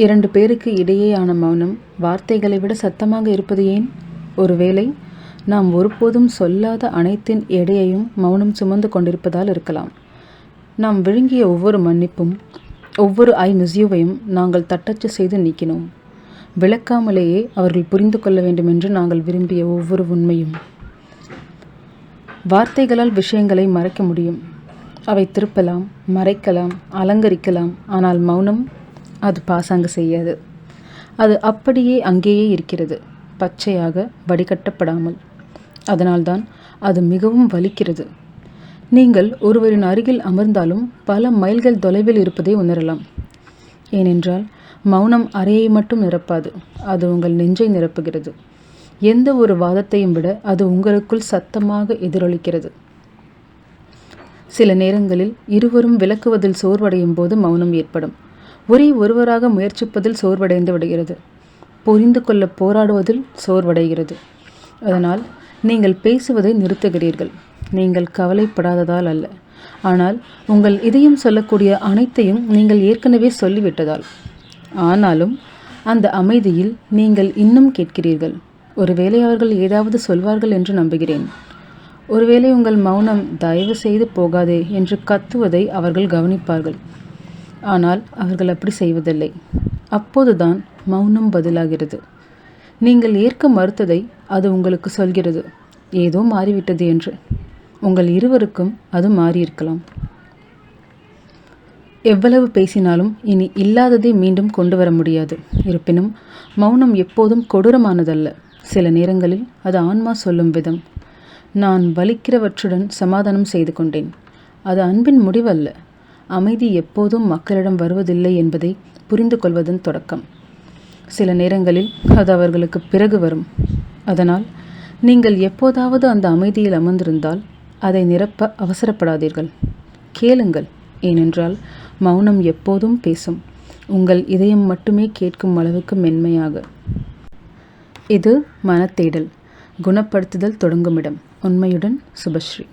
இரண்டு பேருக்கு இடையேயான மௌனம் வார்த்தைகளை விட சத்தமாக இருப்பது ஏன்? ஒருவேளை நாம் ஒருபோதும் சொல்லாத அனைத்தின் எடையையும் மௌனம் சுமந்து கொண்டிருப்பதால் இருக்கலாம். நாம் விழுங்கிய ஒவ்வொரு மன்னிப்பும், ஒவ்வொரு ஐ மிஸ் யூவையும் நாங்கள் தட்டச்சு செய்து நீக்கினோம். விளக்காமலேயே அவர்கள் புரிந்து கொள்ள வேண்டும் என்று நாங்கள் விரும்பிய ஒவ்வொரு உண்மையும். வார்த்தைகளால் விஷயங்களை மறைக்க முடியும். அவை திருப்பலாம், மறைக்கலாம், அலங்கரிக்கலாம். ஆனால் மௌனம் அது பாசாங்கு செய்யாது. அது அப்படியே அங்கேயே இருக்கிறது, பச்சையாக, வடிகட்டப்படாமல். அதனால்தான் அது மிகவும் வலிக்கிறது. நீங்கள் ஒருவரின் அருகில் அமர்ந்தாலும் பல மைல்கள் தொலைவில் இருப்பதை உணரலாம். ஏனென்றால் மௌனம் அறையை மட்டும் நிரப்பாது, அது உங்கள் நெஞ்சை நிரப்புகிறது. எந்த ஒரு வாதத்தையும் விட அது உங்களுக்குள் சத்தமாக எதிரொலிக்கிறது. சில நேரங்களில் இருவரும் விளக்குவதில் சோர்வடையும் போது மௌனம் ஏற்படும். ஒருவராக முயற்சிப்பதில் சோர்வடைந்து விடுகிறது. புரிந்து கொள்ள போராடுவதில் சோர்வடைகிறது. அதனால் நீங்கள் பேசுவதை நிறுத்துகிறீர்கள். நீங்கள் கவலைப்படாததால் அல்ல, ஆனால் உங்கள் இதயம் சொல்லக்கூடிய அனைத்தையும் நீங்கள் ஏற்கனவே சொல்லிவிட்டதால். ஆனாலும் அந்த அமைதியில் நீங்கள் இன்னும் கேட்கிறீர்கள். ஒருவேளை அவர்கள் ஏதாவது சொல்வார்கள் என்று நம்புகிறேன். ஒருவேளை உங்கள் மௌனம் தயவு செய்து போகாதே என்று கத்துவதை அவர்கள் கவனிப்பார்கள். ஆனால் அவர்கள் அப்படி செய்வதில்லை. அப்போதுதான் மௌனம் பதிலாகிறது. நீங்கள் ஏற்க மறுத்ததை அது உங்களுக்கு சொல்கிறது, ஏதோ மாறிவிட்டது என்று. உங்கள் இருவருக்கும் அது மாறியிருக்கலாம். எவ்வளவு பேசினாலும் இனி இல்லாததை மீண்டும் கொண்டு வர முடியாது. இருப்பினும் மௌனம் எப்போதும் கொடூரமானதல்ல. சில நேரங்களில் அது ஆன்மா சொல்லும் விதம். நான் வலிக்கிறவற்றுடன் சமாதானம் செய்து கொண்டேன். அது அன்பின் முடிவல்ல. அமைதி எப்போதும் மக்களிடம் வருவதில்லை என்பதை புரிந்து கொள்வதன் தொடக்கம். சில நேரங்களில் அது அவர்களுக்கு பிறகு வரும். அதனால் நீங்கள் எப்போதாவது அந்த அமைதியில் அமர்ந்திருந்தால் அதை நிரப்ப அவசரப்படாதீர்கள். கேளுங்கள். ஏனென்றால் மௌனம் எப்போதும் பேசும், உங்கள் இதயம் மட்டுமே கேட்கும் அளவுக்கு மென்மையாக. இது மனத்தேடல், குணப்படுத்துதல் தொடங்குமிடம். உண்மையுடன், சுபஸ்ரீ.